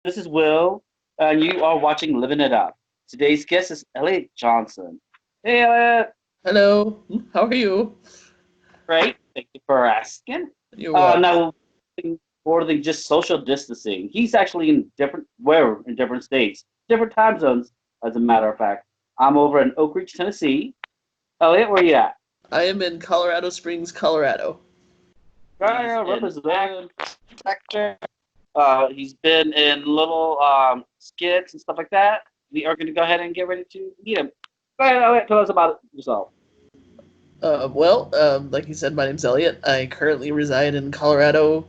This is Will, and you are watching Living It Up. Today's guest is Eliot Johnson. Hey, Eliot. Hello, how are you? Great. Thank you for asking. You're welcome. Now, more than just social distancing, he's actually in different states, different time zones, as a matter of fact. I'm over in Oak Ridge, Tennessee. Eliot, where you at? I am in Colorado Springs, Colorado. He's representing actor. He's been in little skits and stuff like that. We are going to go ahead and get ready to meet him. Go ahead, Eliot, tell us about yourself. Like you said, my name's Elliot. I currently reside in Colorado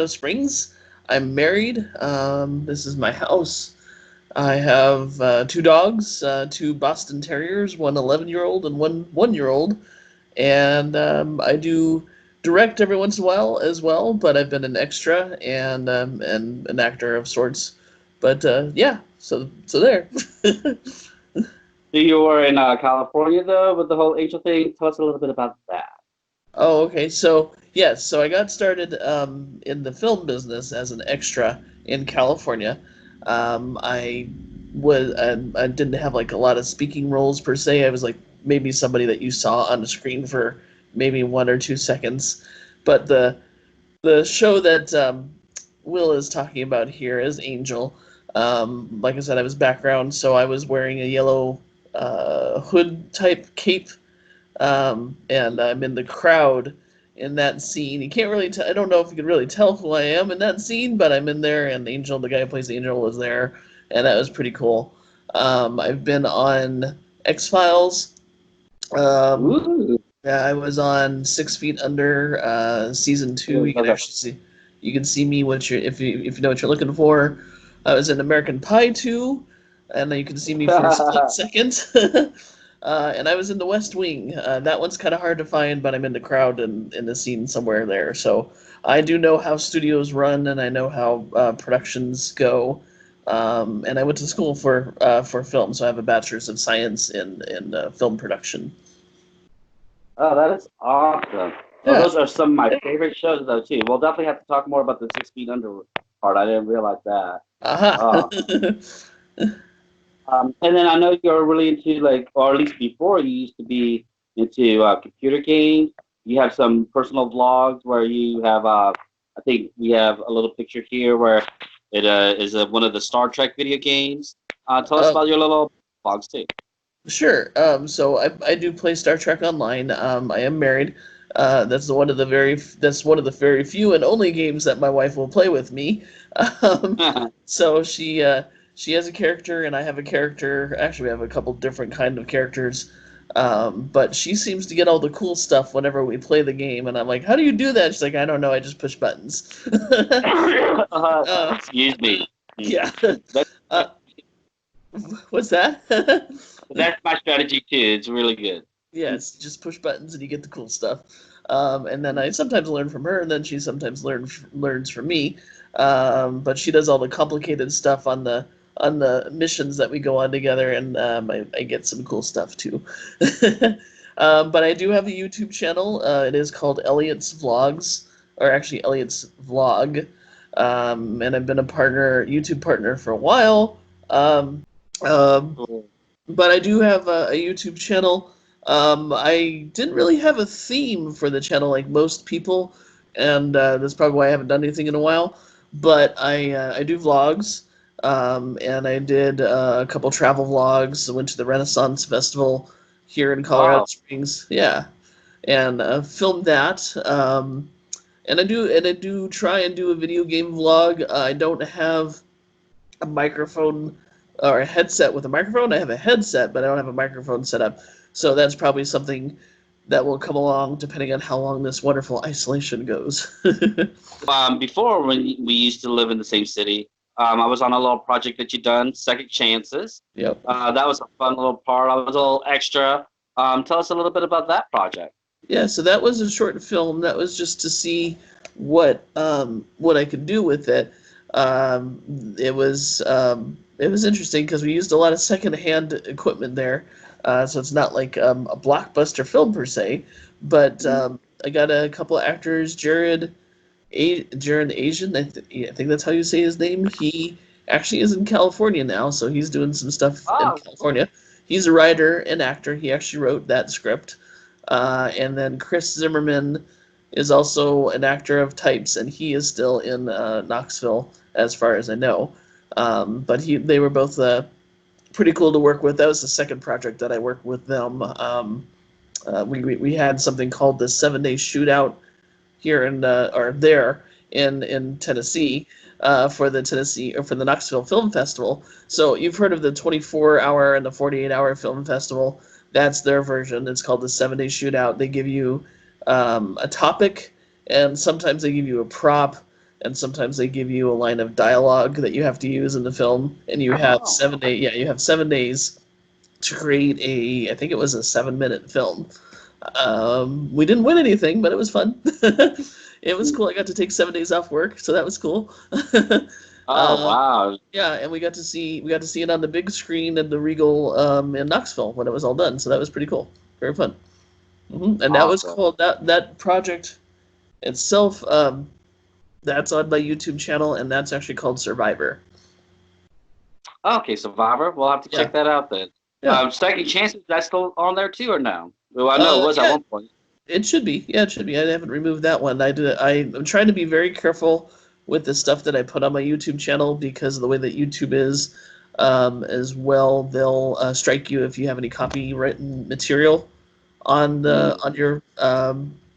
Springs. I'm married. This is my house. I have two dogs, two Boston Terriers, one 11-year-old and one 1-year-old. And I do direct every once in a while as well, but I've been an extra and an actor of sorts. But yeah, so there. So you were in California, though, with the whole angel thing. Tell us a little bit about that. Oh, okay. So yes, so I got started in the film business as an extra in California. I didn't have like a lot of speaking roles per se. I was like maybe somebody that you saw on the screen for maybe 1 or 2 seconds. But the show that Will is talking about here is Angel. Like I said, I was background, so I was wearing a yellow hood type cape, and I'm in the crowd in that scene. You can't really I don't know if you can really tell who I am in that scene, but I'm in there, and Angel, the guy who plays Angel, was there, and that was pretty cool. I've been on X Files. Um, Ooh. yeah, I was on 6 Feet Under season two. You can see me if you know what you're looking for. I was in American Pie 2, and you can see me for a split second. And I was in The West Wing. That one's kind of hard to find, but I'm in the crowd and in the scene somewhere there. So I do know how studios run, and I know how productions go. And I went to school for film, so I have a bachelor's of science in film production. Oh, that is awesome. Well, Yeah. those are some of my favorite shows, though, too. We'll definitely have to talk more about the 6 feet under part. I didn't realize that. Aha. Oh. And then I know you're really into, like, or at least before you used to be into computer games. You have some personal vlogs where you have, I think we have a little picture here where it is one of the Star Trek video games. Tell us um, about your little vlogs, too. sure. So I do play Star Trek Online. I am married. That's one of the very few and only games that my wife will play with me. Um, so she has a character and I have a character. Actually, we have a couple different kind of characters. But she seems to get all the cool stuff whenever we play the game, and I'm like, "How do you do that?" She's like, "I don't know. I just push buttons." uh, Excuse me. yeah. That's Uh, what's that? that's my strategy too. It's really good. Yes, just push buttons and you get the cool stuff. And then I sometimes learn from her, and then she sometimes learns from me. But she does all the complicated stuff on the missions that we go on together, and I get some cool stuff too. But I do have a YouTube channel. It is called Elliot's Vlogs, or actually Elliot's Vlog. And I've been a YouTube partner for a while. Um, Cool. but I do have a YouTube channel. I didn't really have a theme for the channel like most people, and that's probably why I haven't done anything in a while. But I do vlogs, and I did a couple travel vlogs. I went to the Renaissance Festival here in Colorado Wow. Springs, yeah, and filmed that. And I do try and do a video game vlog. I don't have a microphone or a headset with a microphone. I have a headset, but I don't have a microphone set up. So that's probably something that will come along depending on how long this wonderful isolation goes. Before when we used to live in the same city, I was on a little project that you done, Second Chances. Yep. That was a fun little part. I was a little extra. Tell us a little bit about that project. Yeah, so that was a short film. That was just to see what I could do with it. It was interesting because we used a lot of secondhand equipment there, so it's not like a blockbuster film per se. But I got a couple of actors, Jared Asian, I think that's how you say his name. He actually is in California now, so he's doing some stuff in Oh, cool. California. He's a writer and actor. He actually wrote that script. And then Chris Zimmerman is also an actor of types, and he is still in Knoxville, as far as I know. But they were both pretty cool to work with. That was the second project that I worked with them. We had something called the 7 Day Shootout here in or there in Tennessee for the Tennessee or for the Knoxville Film Festival. So you've heard of the 24-hour and the 48-hour film festival. That's their version. It's called the 7 Day Shootout. They give you a topic, and sometimes they give you a prop, and sometimes they give you a line of dialogue that you have to use in the film. And you have Oh, 7 day, yeah, you have 7 days to create I think it was a 7-minute film. We didn't win anything, but it was fun. It was cool. I got to take 7 days off work, so that was cool. oh, uh, wow. yeah, and we got to see it on the big screen at the Regal in Knoxville when it was all done. So that was pretty cool. Very fun. And that was Awesome. called that project itself. That's on my YouTube channel, and that's actually called Survivor. Okay, Survivor. We'll have to Yeah, check that out then. yeah. Stacking Chances, that's still on there too, or no? Well, I know it was at Yeah, one point. it should be. Yeah, it should be. I haven't removed that one. I'm trying to be very careful with the stuff that I put on my YouTube channel because of the way that YouTube is. As well, they'll strike you if you have any copywritten material on Mm. your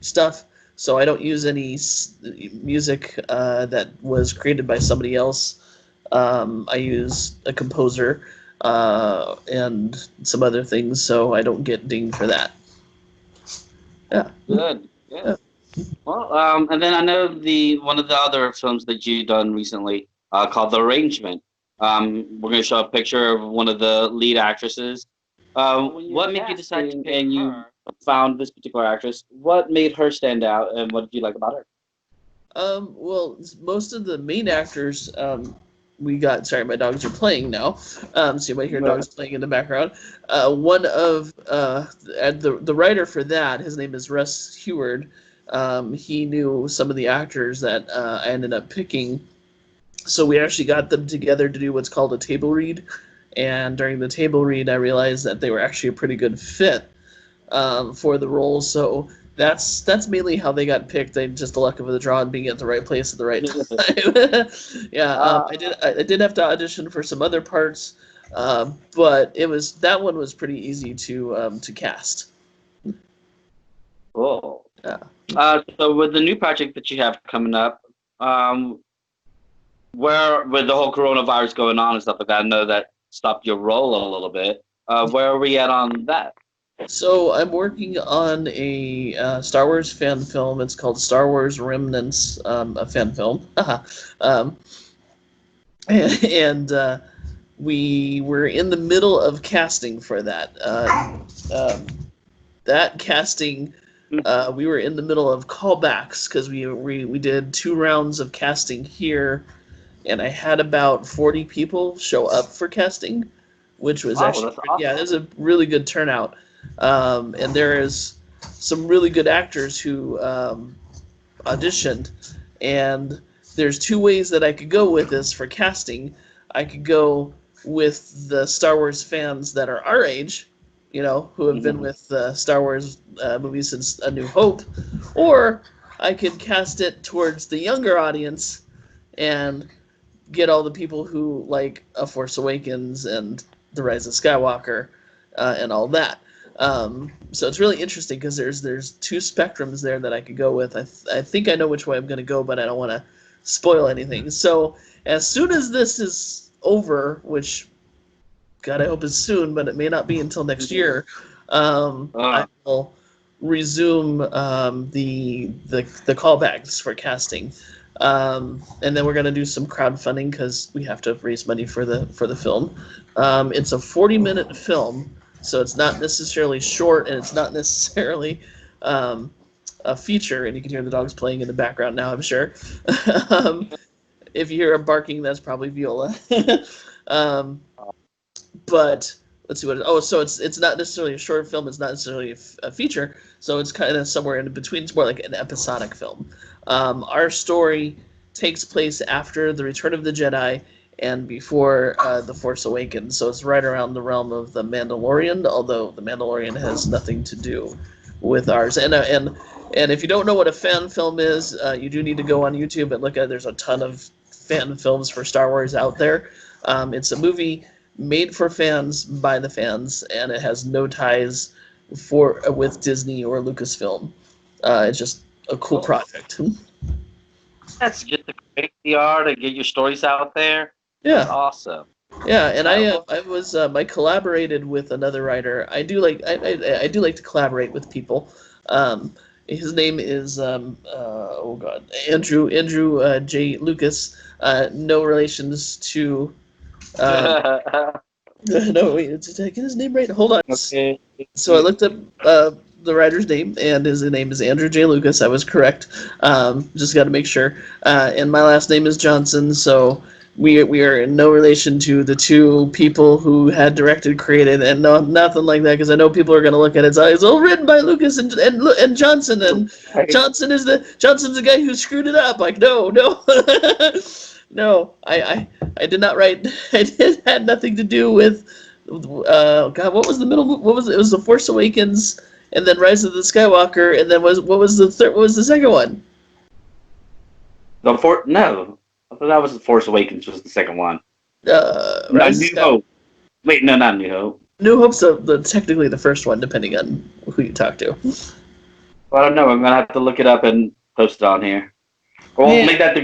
stuff. So I don't use any music that was created by somebody else. I use a composer and some other things, so I don't get dinged for that. Yeah. Good, good. Yeah. Well, and then I know the one of the other films that you done recently, called The Arrangement. We're going to show a picture of one of the lead actresses. What made you decide to pick and you found this particular actress? What made her stand out, and what did you like about her? Well, most of the main actors, we got. Sorry, my dogs are playing now. So you might hear dogs playing in the background. One of the writer for that, his name is Russ Heward. He knew some of the actors that I ended up picking, so we actually got them together to do what's called a table read. And during the table read, I realized that they were actually a pretty good fit for the role. So that's mainly how they got picked. They just the luck of the draw and being at the right place at the right time. Yeah, uh, I did have to audition for some other parts, but that one was pretty easy to cast. cool. Yeah. So with the new project that you have coming up, um, where with the whole coronavirus going on and stuff like that, I know that stopped your role a little bit. Where are we at on that? So I'm working on a Star Wars fan film. It's called Star Wars Remnants, a fan film. um, and we were in the middle of casting for that. That casting, we were in the middle of callbacks because we did 2 rounds of casting here, and I had about 40 people show up for casting, which was Oh, actually that's yeah, it awesome. was a really good turnout. And there is some really good actors who auditioned, and there's 2 ways that I could go with this for casting. I could go with the Star Wars fans that are our age, who have been Mhm. with the Star Wars movies since A New Hope, or I could cast it towards the younger audience and get all the people who like A Force Awakens and The Rise of Skywalker and all that. So it's really interesting because there's 2 spectrums there that I could go with. I think I know which way I'm going to go, but I don't want to spoil anything. So as soon as this is over, which God I hope is soon, but it may not be until next year, I Uh, will resume the callbacks for casting. And then we're gonna do some crowdfunding because we have to raise money for the film. It's a 40-minute film, so it's not necessarily short, and it's not necessarily a feature. And you can hear the dogs playing in the background now, I'm sure. um, if you hear a barking, that's probably Viola. um, but let's see what. So it's not necessarily a short film. It's not necessarily a feature. So it's kind of somewhere in between. It's more like an episodic film. Our story takes place after the Return of the Jedi, and before The Force Awakens. So it's right around the realm of The Mandalorian, although The Mandalorian has nothing to do with ours. And if you don't know what a fan film is, you do need to go on YouTube and look at it. There's a ton of fan films for Star Wars out there. It's a movie made for fans by the fans, and it has no ties with Disney or Lucasfilm. It's just a cool project. That's just to create the art and get your stories out there. That's Yeah, awesome. yeah, and I I collaborated with another writer. I do like to collaborate with people. His name is oh god, Andrew J. Lucas. No relations to um, no wait, did I get his name right? Hold on. okay. So I looked up the writer's name, and his name is Andrew J. Lucas. I was correct. Just got to make sure. And my last name is Johnson, so we are in no relation to the two people who had directed, created, and no, nothing like that. Because I know people are going to look at it. It's all written by Lucas and Johnson, and Johnson's the guy who screwed it up. Like no. No, I did not write. It had nothing to do with. God, what was the middle? What was it? It was The Force Awakens, and then Rise of the Skywalker, and then what was the third? What was the second one? No, I thought that was the Force Awakens was the second one. No, Rise of New Hope. Wait, no, not New Hope. New Hope's technically the first one, depending on who you talk to. Well, I don't know. I'm gonna have to look it up and post it on here. Well, Yeah. make that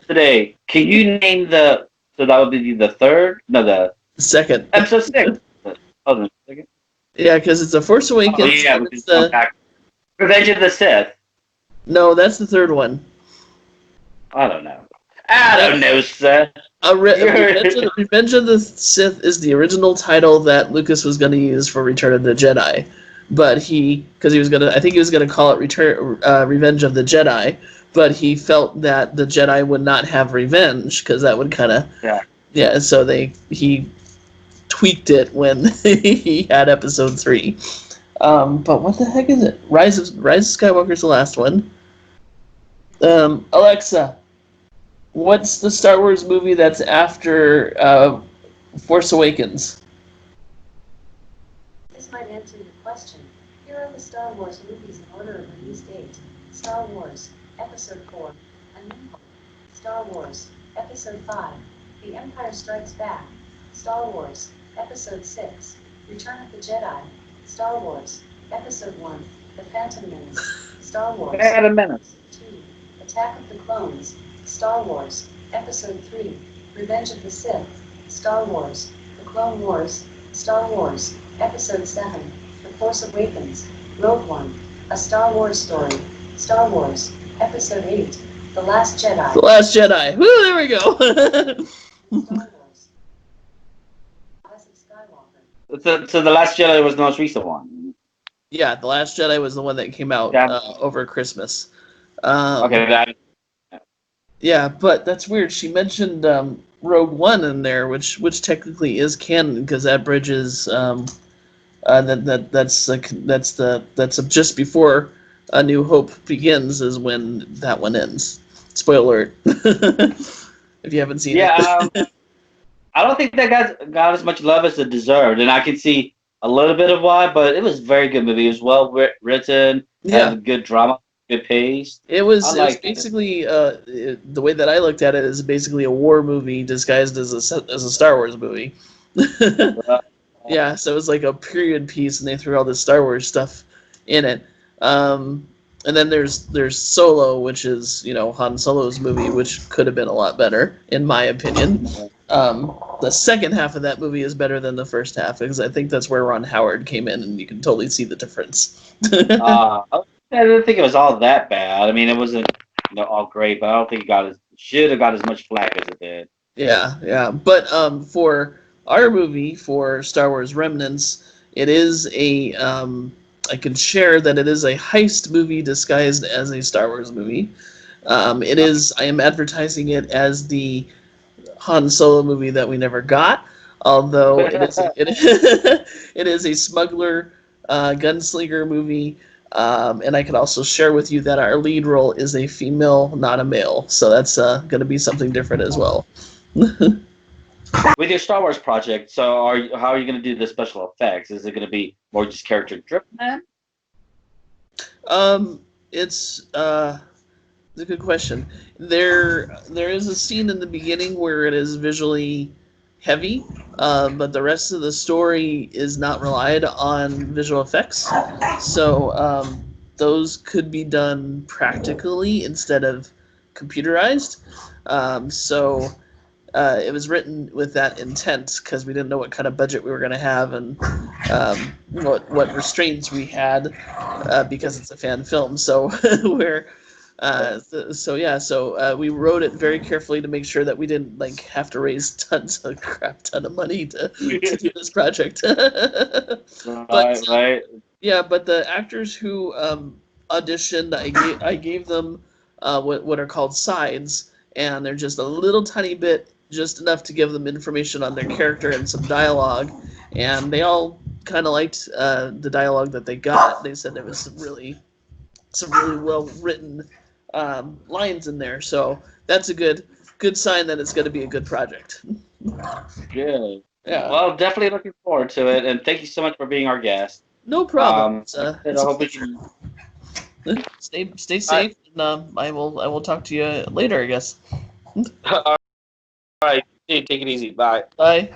today. Can you name the? So that would be the third. No, the Second. episode 6. Hold on a second. Yeah, because it's The Force Awakens. Oh yeah, and it's the, Revenge of the Sith. no, that's the third one. I don't know, sir. Revenge of the Sith is the original title that Lucas was going to use for Return of the Jedi, but I think he was going to call it Revenge of the Jedi, but he felt that the Jedi would not have revenge because that would kind of so he tweaked it when he had Episode 3. But what the heck is it? Rise of Skywalker's the last one. Alexa, what's the Star Wars movie that's after Force Awakens? This might answer your question. Here are the Star Wars movies in order of release date. Star Wars, Episode 4, A New Hope. Star Wars, Episode 5, The Empire Strikes Back. Star Wars, Episode 6, Return of the Jedi. Star Wars, Episode 1, The Phantom Menace. Star Wars, Phantom Menace. Episode 2, Attack of the Clones. Star Wars, Episode 3, Revenge of the Sith. Star Wars, The Clone Wars. Star Wars, Episode 7, The Force Awakens. Rogue One, A Star Wars Story. Star Wars, Episode 8, The Last Jedi. The Last Jedi. Woo, there we go. Star Wars, Rise of Skywalker. So the Last Jedi was the most recent one. Yeah, The Last Jedi was the one that came out over Christmas. Okay, Yeah, but that's weird. She mentioned Rogue One in there, which technically is canon because that bridges that's just before A New Hope begins is when that one ends. Spoiler alert. If you haven't seen it. I don't think that got as much love as it deserved, and I can see a little bit of why, but it was a very good movie. It was well written, had good drama, good pace. It was basically the way that I looked at it is basically a war movie disguised as a Star Wars movie. Yeah, so it was like a period piece, and they threw all this Star Wars stuff in it. And then there's Solo, which is Han Solo's movie, which could have been a lot better, in my opinion. The second half of that movie is better than the first half because I think that's where Ron Howard came in, and you can totally see the difference. I didn't think it was all that bad. I mean, it wasn't all great, but I don't think it should have got as much flack as it did. Yeah. But for our movie, for Star Wars Remnants, it is I can share that it is a heist movie disguised as a Star Wars movie. It is. I am advertising it as the Han Solo movie that we never got, although it is a smuggler gunslinger movie. And I can also share with you that our lead role is a female, not a male. So that's going to be something different as well. With your Star Wars project, so how are you going to do the special effects? Is it going to be more just character driven then? Um, it's a good question. There is a scene in the beginning where it is visually heavy, but the rest of the story is not relied on visual effects. So those could be done practically instead of computerized. So it was written with that intent because we didn't know what kind of budget we were going to have and what restraints we had because it's a fan film. So we're we wrote it very carefully to make sure that we didn't like have to raise tons of crap ton of money to do this project. But Right, right. yeah, but the actors who auditioned, I gave them what are called sides, and they're just a little tiny bit, just enough to give them information on their character and some dialogue, and they all kind of liked the dialogue that they got. They said there was some really well written lines in there, so that's a good sign that it's going to be a good project. Good. Yeah, Well, definitely looking forward to it, and thank you so much for being our guest. no problem. Like I said, It's I a hope we pleasure. can. Stay All safe, and I will talk to you later, I guess. right, all right. Take it easy. Bye. Bye.